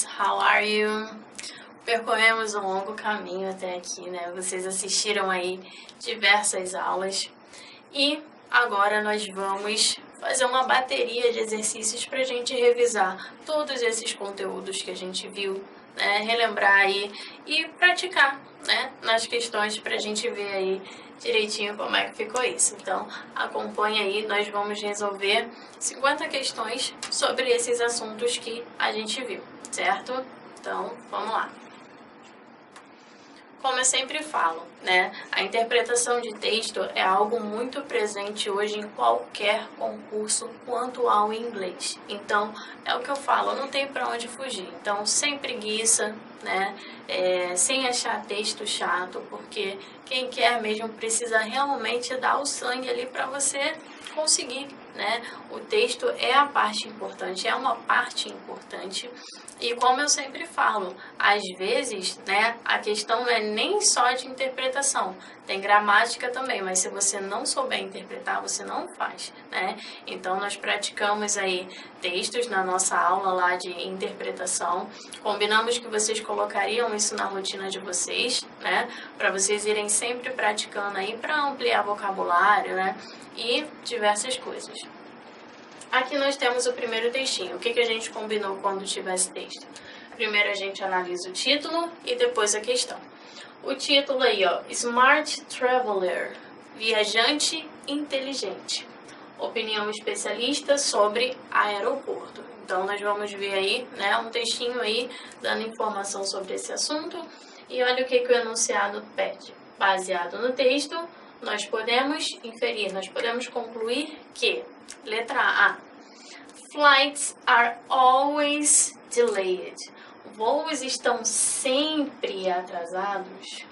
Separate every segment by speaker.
Speaker 1: guys, how are you? Percorremos um longo caminho até aqui, né? Vocês assistiram aí diversas aulas e agora nós vamos fazer uma bateria de exercícios para a gente revisar todos esses conteúdos que a gente viu, né? Relembrar aí e praticar, né? Nas questões para a gente ver aí direitinho como é que ficou isso. Então, acompanha aí, nós vamos resolver 50 questões sobre esses assuntos que a gente viu, certo? Então, vamos lá. Como eu sempre falo, né? A interpretação de texto é algo muito presente hoje em qualquer concurso quanto ao inglês. Então, é o que eu falo, não tem para onde fugir. Então, sem preguiça, né? Sem achar texto chato, porque quem quer mesmo precisa realmente dar o sangue ali para você conseguir, né? O texto é a parte importante, é uma parte importante. E como eu sempre falo, às vezes, né, a questão não é nem só de interpretação, tem gramática também, mas se você não souber interpretar, você não faz, né? Então, nós praticamos aí textos na nossa aula lá de interpretação, combinamos que vocês colocariam isso na rotina de vocês, né, para vocês irem sempre praticando aí para ampliar vocabulário, né, e diversas coisas. Aqui nós temos o primeiro textinho. O que a gente combinou quando tivesse texto? Primeiro a gente analisa o título e depois a questão. O título aí, ó, Smart Traveler, viajante inteligente. Opinião especialista sobre aeroporto. Então nós vamos ver aí, né, um textinho aí dando informação sobre esse assunto. E olha o que o enunciado pede. Baseado no texto, nós podemos inferir, nós podemos concluir que, letra A, flights are always delayed. Voos estão sempre atrasados.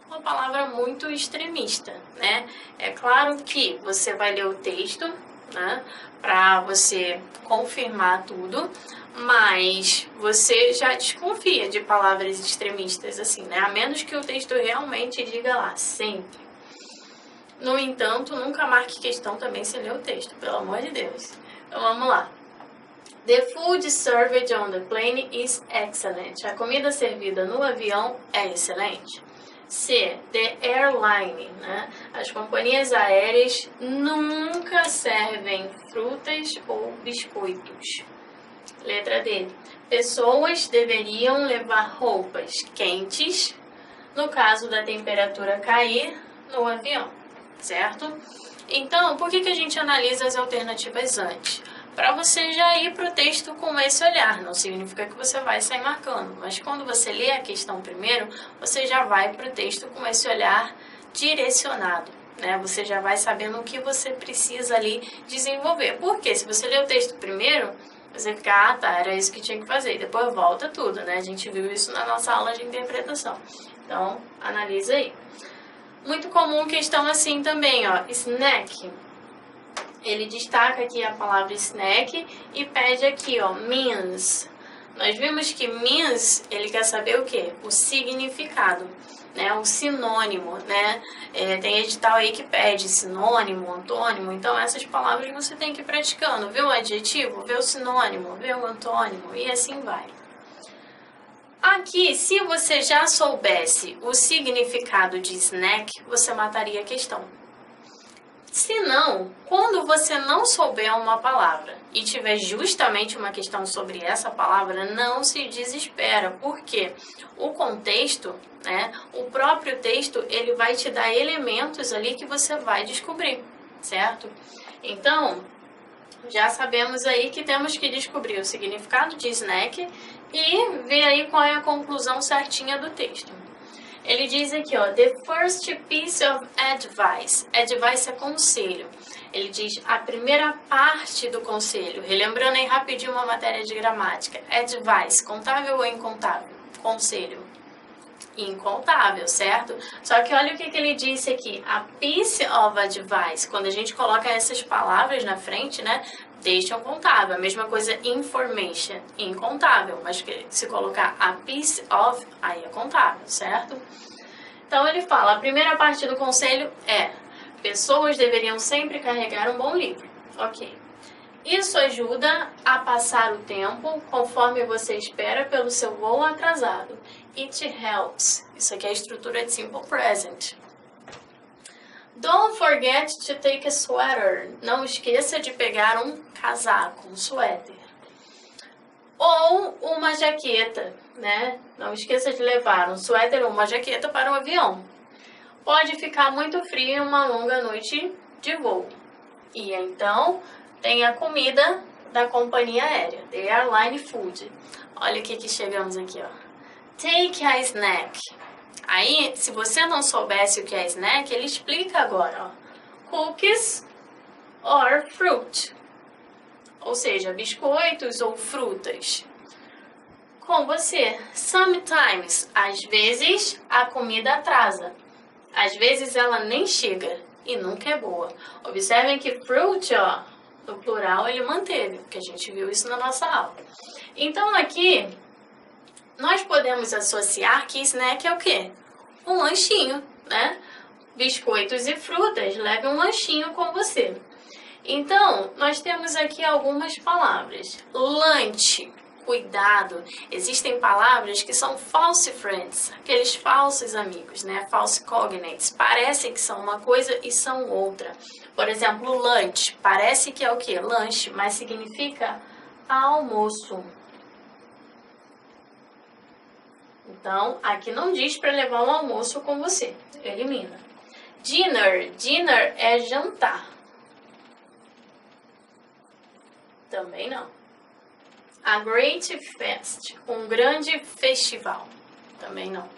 Speaker 1: Uma palavra muito extremista, né? É claro que você vai ler o texto, né, para você confirmar tudo, mas você já desconfia de palavras extremistas assim, né? A menos que o texto realmente diga lá, sempre. No entanto, nunca marque questão também se ler o texto, pelo amor de Deus. Então, vamos lá. The food served on the plane is excellent. A comida servida no avião é excelente. C. The airline, né? As companhias aéreas nunca servem frutas ou biscoitos. Letra D. Pessoas deveriam levar roupas quentes no caso da temperatura cair no avião. Certo? Então, por que a gente analisa as alternativas antes? Para você já ir para o texto com esse olhar, não significa que você vai sair marcando, mas quando você lê a questão primeiro, você já vai para o texto com esse olhar direcionado, né? Você já vai sabendo o que você precisa ali desenvolver. Porque se você lê o texto primeiro, você fica, ah, tá, era isso que tinha que fazer, e depois volta tudo, né? A gente viu isso na nossa aula de interpretação. Então, analisa aí. Muito comum questão assim também, ó, snack. Ele destaca aqui a palavra snack e pede aqui, ó, means. Nós vimos que means, ele quer saber o quê? O significado, né? O sinônimo, né? Tem edital aí que pede sinônimo, antônimo. Então, essas palavras você tem que ir praticando. Vê o adjetivo, vê o sinônimo, vê o antônimo e assim vai. Aqui, se você já soubesse o significado de snack, você mataria a questão. Se não, quando você não souber uma palavra e tiver justamente uma questão sobre essa palavra, não se desespera, porque o contexto, né, o próprio texto, ele vai te dar elementos ali que você vai descobrir, certo? Então, já sabemos aí que temos que descobrir o significado de snack e ver aí qual é a conclusão certinha do texto. Ele diz aqui, ó, the first piece of advice. Advice é conselho. Ele diz a primeira parte do conselho. Relembrando aí rapidinho uma matéria de gramática. Advice, contável ou incontável? Conselho. Incontável, certo? Só que olha o que ele disse aqui. A piece of advice. Quando a gente coloca essas palavras na frente, né? Deixam contável. A mesma coisa information. Incontável. Mas se colocar a piece of, aí é contável, certo? Então ele fala, a primeira parte do conselho é: pessoas deveriam sempre carregar um bom livro. Ok. Isso ajuda a passar o tempo conforme você espera pelo seu voo atrasado. It helps. Isso aqui é a estrutura de simple present. Don't forget to take a sweater. Não esqueça de pegar um casaco, um suéter. Ou uma jaqueta, né? Não esqueça de levar um suéter ou uma jaqueta para o avião. Pode ficar muito frio em uma longa noite de voo. E então, tem a comida da companhia aérea, the airline food. Olha o que chegamos aqui, ó. Take a snack. Aí, se você não soubesse o que é snack, ele explica agora, ó. Cookies or fruit. Ou seja, biscoitos ou frutas. Com você, sometimes, às vezes, a comida atrasa. Às vezes ela nem chega e nunca é boa. Observem que fruit, ó, no plural ele manteve, porque a gente viu isso na nossa aula. Então aqui, nós podemos associar que snack é o quê? Um lanchinho, né? Biscoitos e frutas, leve um lanchinho com você. Então, nós temos aqui algumas palavras. Lunch, cuidado. Existem palavras que são false friends, aqueles falsos amigos, né? False cognates. Parecem que são uma coisa e são outra. Por exemplo, lunch. Parece que é o quê? Lanche, mas significa almoço. Então, aqui não diz para levar um almoço com você. Elimina. Dinner. Dinner é jantar. Também não. A great fest. Um grande festival. Também não.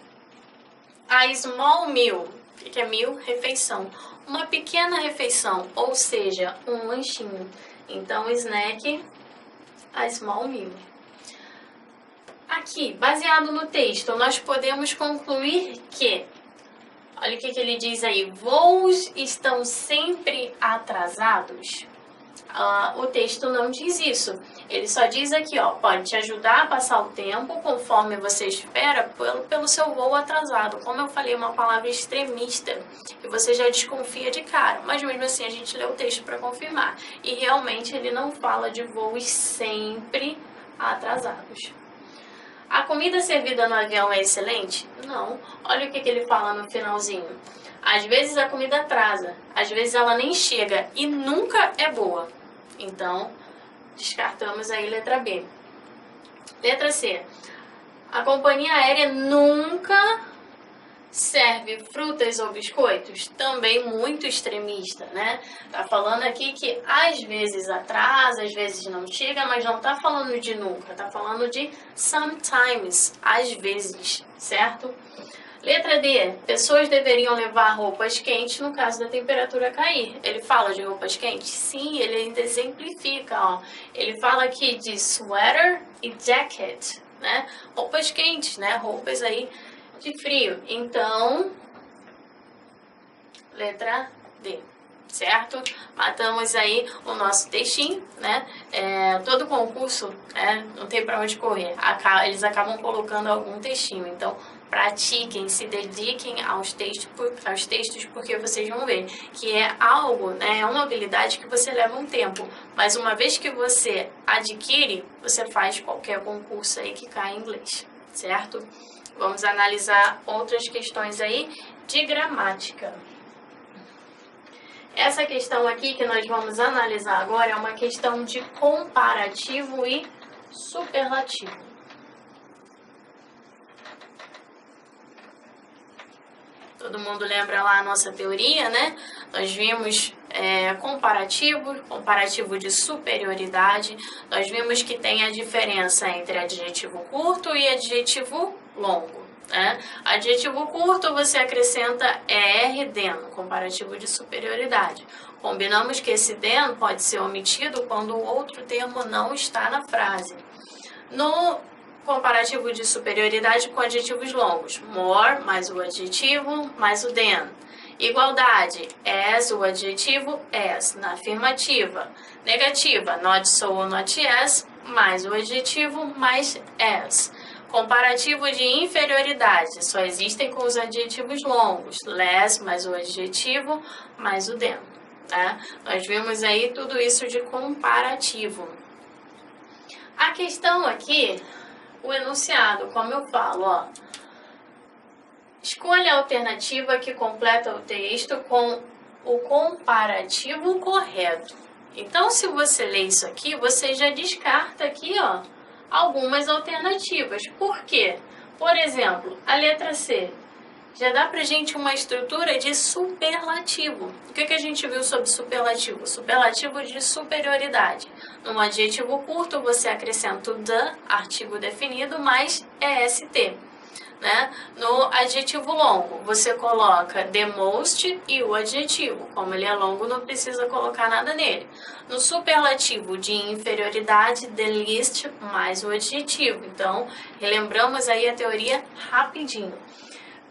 Speaker 1: A small meal. O que é meal? Refeição. Uma pequena refeição, ou seja, um lanchinho. Então, snack, a small meal. Aqui, baseado no texto, nós podemos concluir que, olha o que ele diz aí, voos estão sempre atrasados. O texto não diz isso. Ele só diz aqui, ó, pode te ajudar a passar o tempo conforme você espera pelo seu voo atrasado. Como eu falei, uma palavra extremista e você já desconfia de cara. Mas mesmo assim a gente lê o texto para confirmar. E realmente ele não fala de voos sempre atrasados. A comida servida no avião é excelente? Não. Olha o que ele fala no finalzinho. Às vezes a comida atrasa, às vezes ela nem chega e nunca é boa. Então, descartamos aí letra B. Letra C. A companhia aérea nunca serve frutas ou biscoitos? Também muito extremista, né? Tá falando aqui que às vezes atrasa, às vezes não chega, mas não tá falando de nunca, tá falando de sometimes, às vezes, certo? Letra D. Pessoas deveriam levar roupas quentes no caso da temperatura cair. Ele fala de roupas quentes? Sim, ele ainda exemplifica, ó. Ele fala aqui de sweater e jacket, né? Roupas quentes, né? Roupas aí de frio. Então, letra D, certo? Matamos aí o nosso textinho, né? Todo concurso, não tem para onde correr. Eles acabam colocando algum textinho. Então, pratiquem, se dediquem aos textos, porque vocês vão ver que é algo, né? É uma habilidade que você leva um tempo. Mas uma vez que você adquire, você faz qualquer concurso aí que cai em inglês, certo? Vamos analisar outras questões aí de gramática. Essa questão aqui que nós vamos analisar agora é uma questão de comparativo e superlativo. Todo mundo lembra lá a nossa teoria, né? Nós vimos comparativo de superioridade. Nós vimos que tem a diferença entre adjetivo curto e adjetivo longo, né? Adjetivo curto você acrescenta er, then, comparativo de superioridade. Combinamos que esse then pode ser omitido quando o outro termo não está na frase. No comparativo de superioridade com adjetivos longos, more mais o adjetivo mais o then. Igualdade, as o adjetivo as. Na afirmativa. Negativa, not so ou not as mais o adjetivo mais as. Comparativo de inferioridade, só existem com os adjetivos longos, less mais o adjetivo mais o then. né? Nós vimos aí tudo isso de comparativo. A questão aqui, o enunciado, como eu falo, ó. Escolha a alternativa que completa o texto com o comparativo correto. Então, se você ler isso aqui, você já descarta aqui, ó, algumas alternativas. Por quê? Por exemplo, a letra C. Já dá pra gente uma estrutura de superlativo. O que a gente viu sobre superlativo? Superlativo de superioridade. Num adjetivo curto, você acrescenta o the, artigo definido, mais est. Né? No adjetivo longo, você coloca the most e o adjetivo. Como ele é longo, não precisa colocar nada nele. No superlativo de inferioridade, the least mais o adjetivo. Então, relembramos aí a teoria rapidinho.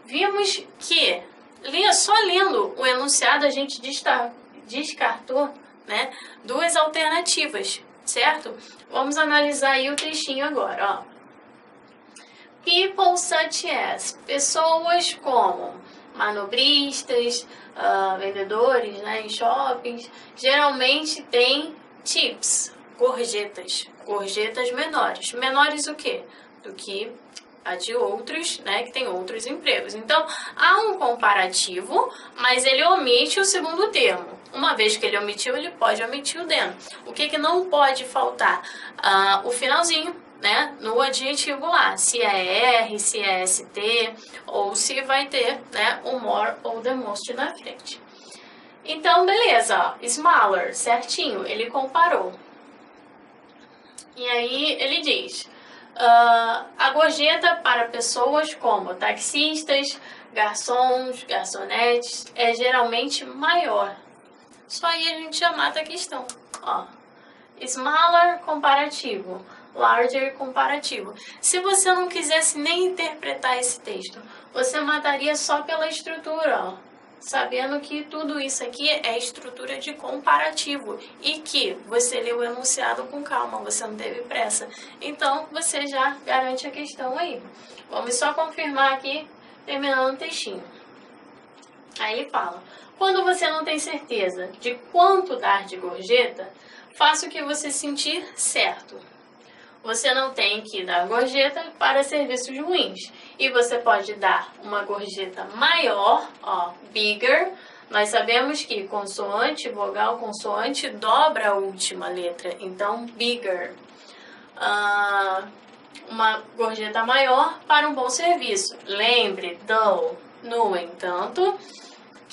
Speaker 1: Vimos que, só lendo o enunciado, a gente descartou, né, duas alternativas, certo? Vamos analisar aí o textinho agora, ó. People such as, pessoas como manobristas, vendedores, né, em shoppings, geralmente tem tips, gorjetas menores. Menores o quê? Do que a de outros, né, que tem outros empregos. Então, há um comparativo, mas ele omite o segundo termo. Uma vez que ele omitiu, ele pode omitir o then. O que não pode faltar? O finalzinho, né, no adjetivo lá, se é R, se é ST, ou se vai ter, né, o more ou the most na frente. Então, beleza, ó, smaller, certinho, ele comparou. E aí ele diz, a gorjeta para pessoas como taxistas, garçons, garçonetes é geralmente maior. Só aí a gente já mata a questão, ó. Smaller, comparativo. Larger, comparativo. Se você não quisesse nem interpretar esse texto, você mataria só pela estrutura, ó, sabendo que tudo isso aqui é estrutura de comparativo e que você leu o enunciado com calma, você não teve pressa. Então, você já garante a questão aí. Vamos só confirmar aqui, terminando o textinho. Aí ele fala, quando você não tem certeza de quanto dar de gorjeta, faça o que você sentir certo. Você não tem que dar gorjeta para serviços ruins. E você pode dar uma gorjeta maior, ó, bigger. Nós sabemos que consoante, vogal, consoante dobra a última letra. Então, bigger. Uma gorjeta maior para um bom serviço. Lembre, though, no entanto,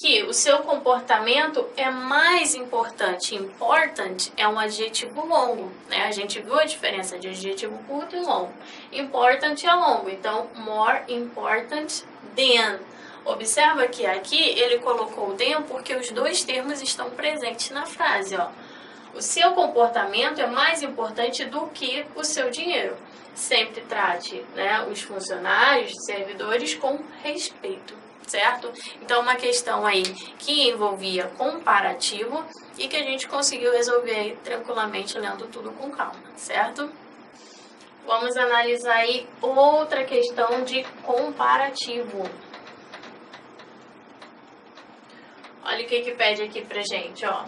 Speaker 1: que o seu comportamento é mais importante. Important é um adjetivo longo, né? A gente viu a diferença de adjetivo curto e longo. Important é longo, então more important than. Observa que aqui ele colocou than porque os dois termos estão presentes na frase, ó. O seu comportamento é mais importante do que o seu dinheiro. Sempre trate, né, os funcionários, servidores com respeito. Certo? Então, uma questão aí que envolvia comparativo e que a gente conseguiu resolver aí tranquilamente, lendo tudo com calma, certo? Vamos analisar aí outra questão de comparativo. Olha o que pede aqui pra gente, ó.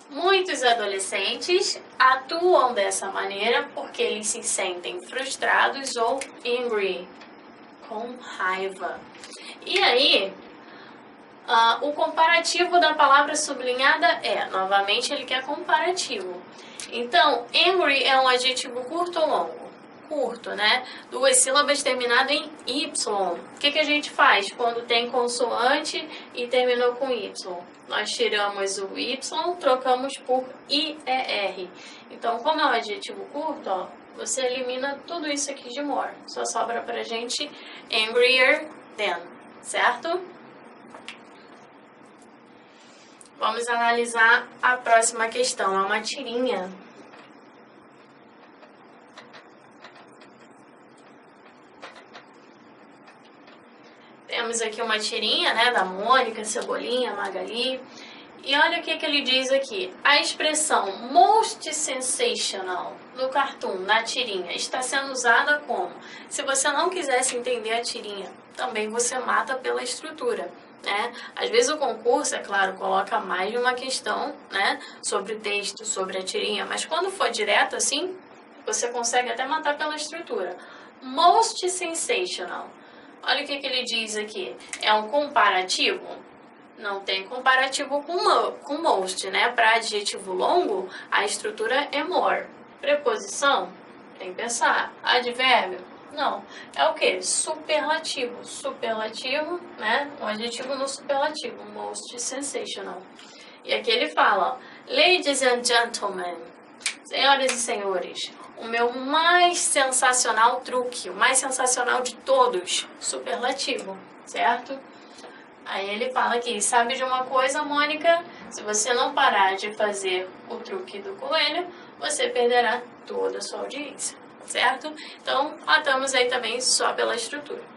Speaker 1: Muitos adolescentes atuam dessa maneira porque eles se sentem frustrados ou angry, com raiva. E aí, o comparativo da palavra sublinhada é, novamente, ele quer comparativo. Então, angry é um adjetivo curto ou longo? Curto, né? Duas sílabas terminado em Y. O que a gente faz quando tem consoante e terminou com Y? Nós tiramos o Y, trocamos por IER. Então, como é um adjetivo curto, ó, você elimina tudo isso aqui de more. Só sobra pra gente angrier than. Certo? Vamos analisar a próxima questão. É uma tirinha. Temos aqui uma tirinha, né, da Mônica, Cebolinha, Magali. E olha o que ele diz aqui. A expressão most sensational no cartoon, na tirinha, está sendo usada como? Se você não quisesse entender a tirinha, também você mata pela estrutura. né? Às vezes o concurso, é claro, coloca mais de uma questão, né, sobre o texto, sobre a tirinha, mas quando for direto assim, você consegue até matar pela estrutura. Most sensational. Olha o que ele diz aqui. É um comparativo? Não tem comparativo com most, né? Para adjetivo longo, a estrutura é more. Preposição? Tem que pensar. Advérbio? Não. É o que? Superlativo. Superlativo, né? Um adjetivo no superlativo. Most sensational. E aqui ele fala, ladies and gentlemen, senhoras e senhores, o meu mais sensacional truque, o mais sensacional de todos, superlativo, certo? Aí ele fala aqui, sabe de uma coisa, Mônica? Se você não parar de fazer o truque do coelho, você perderá toda a sua audiência, certo? Então, matamos aí também só pela estrutura.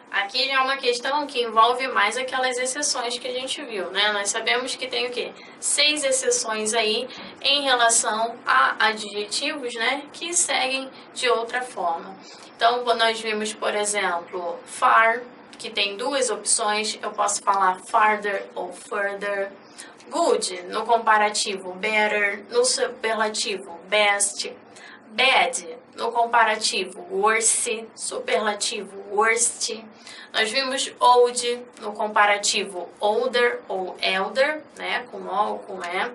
Speaker 1: Aqui já é uma questão que envolve mais aquelas exceções que a gente viu, né? Nós sabemos que tem o quê? 6 exceções aí em relação a adjetivos, né? Que seguem de outra forma. Então, nós vimos, por exemplo, far, que tem 2 opções. Eu posso falar farther ou further. Good, no comparativo, better. No superlativo, best. Bad, no comparativo, worse, superlativo, worst. Nós vimos old, no comparativo, older ou elder, né, com O ou com E.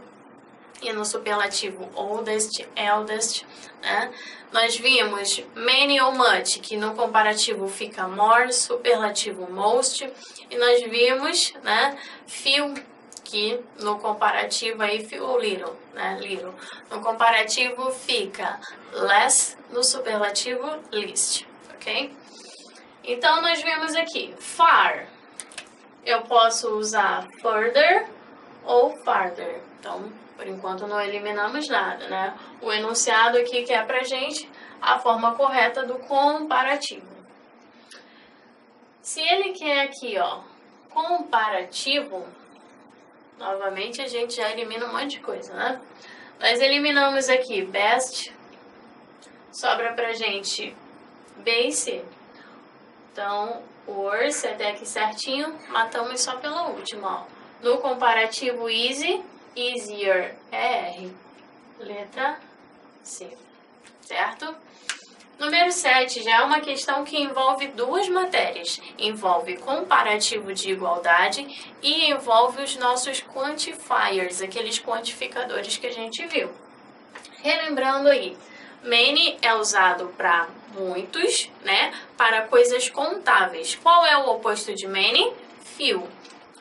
Speaker 1: E no superlativo, oldest, eldest, né. Nós vimos many ou much, que no comparativo fica more, superlativo, most. E nós vimos, né, few, que no comparativo aí few ou little, né, little. No comparativo fica less, no superlativo least, ok? Então nós vimos aqui, far, eu posso usar further ou farther. Então, por enquanto não eliminamos nada, né? O enunciado aqui que é pra gente a forma correta do comparativo. Se ele quer aqui, ó, comparativo, novamente a gente já elimina um monte de coisa, né? Nós eliminamos aqui best, sobra pra gente base. Então, worse até aqui certinho, matamos só pela última, ó. No comparativo easy, easier é R, letra C, certo? Número 7 já é uma questão que envolve 2 matérias. Envolve comparativo de igualdade e envolve os nossos quantifiers, aqueles quantificadores que a gente viu. Relembrando aí, many é usado para muitos, né? Para coisas contáveis. Qual é o oposto de many? Few.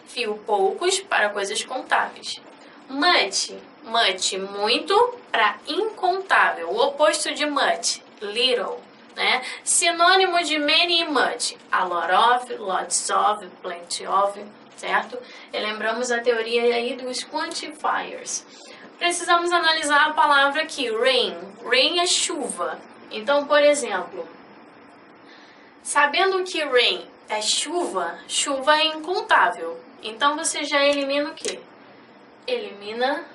Speaker 1: Few, poucos, para coisas contáveis. Much, much, muito, para incontável. O oposto de much, little, né? Sinônimo de many e much, a lot of, lots of, plenty of, certo? E lembramos a teoria aí dos quantifiers. Precisamos analisar a palavra aqui, rain. Rain é chuva. Então, por exemplo, sabendo que rain é chuva, chuva é incontável. Então, você já elimina o quê? Elimina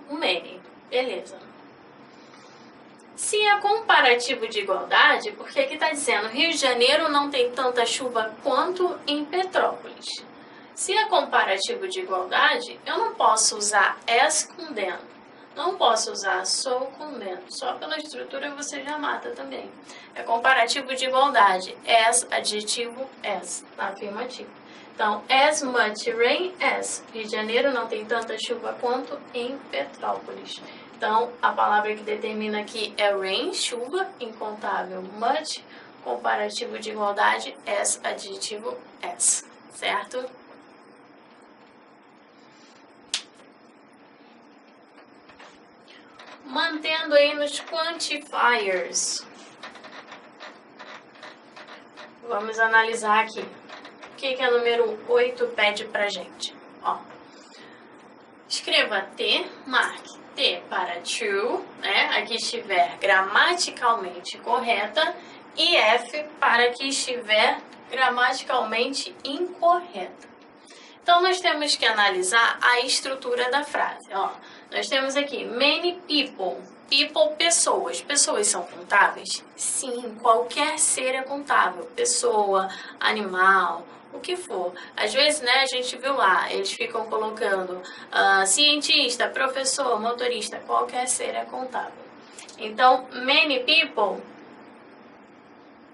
Speaker 1: o many. Beleza. Se é comparativo de igualdade, porque aqui está dizendo Rio de Janeiro não tem tanta chuva quanto em Petrópolis. Se é comparativo de igualdade, eu não posso usar as com them. Não posso usar so com them. Só pela estrutura você já mata também. É comparativo de igualdade. As, adjetivo, as, afirmativo. Então, as much rain as. Rio de Janeiro não tem tanta chuva quanto em Petrópolis. Então, a palavra que determina aqui é rain, chuva, incontável, much, comparativo de igualdade, as, adjetivo, as, certo? Mantendo aí nos quantifiers. Vamos analisar aqui. O que a número 8 pede pra gente? Ó, escreva T, marque T para true, né? Aqui estiver gramaticalmente correta, e F para que estiver gramaticalmente incorreta. Então, nós temos que analisar a estrutura da frase. Ó, Nós temos aqui many people. People, pessoas. Pessoas são contáveis? Sim, qualquer ser é contável. Pessoa, animal, o que for. Às vezes, né, a gente viu lá, eles ficam colocando cientista, professor, motorista, qualquer ser é contável. Então, many people,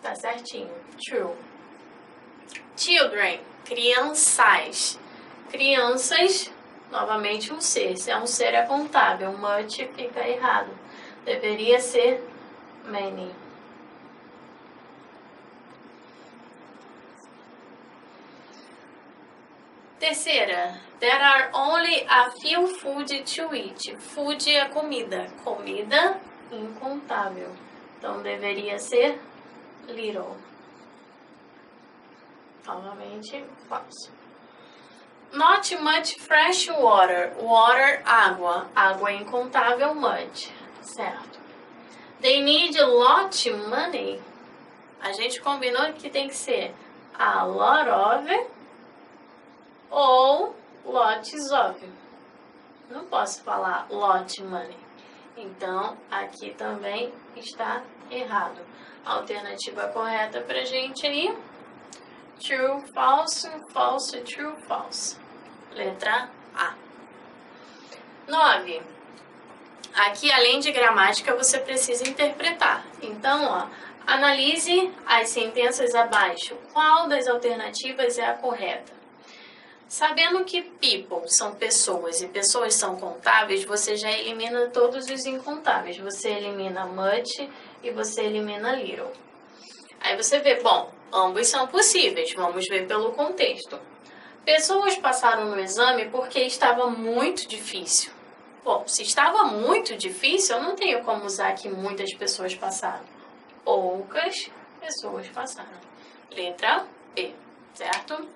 Speaker 1: tá certinho, true. Children, crianças. Crianças, novamente um ser. Se é um ser é contável, much fica errado. Deveria ser many. Terceira, there are only a few food to eat. Food é comida. Comida, incontável. Então, deveria ser little. Novamente, falso. Not much fresh water. Water, água. Água é incontável, much. Certo. They need a lot money. A gente combinou que tem que ser a lot of ou lots of. Não posso falar lot money. Então, aqui também está errado. A alternativa correta pra gente aí: true, false, false, true, false. Letra A. 9. Aqui, além de gramática, você precisa interpretar. Então, ó, analise as sentenças abaixo. Qual das alternativas é a correta? Sabendo que people são pessoas e pessoas são contáveis, você já elimina todos os incontáveis. Você elimina much e você elimina little. Aí você vê, bom, ambos são possíveis. Vamos ver pelo contexto. Pessoas passaram no exame porque estava muito difícil. Bom, se estava muito difícil, eu não tenho como usar que muitas pessoas passaram. Poucas pessoas passaram. Letra B, certo?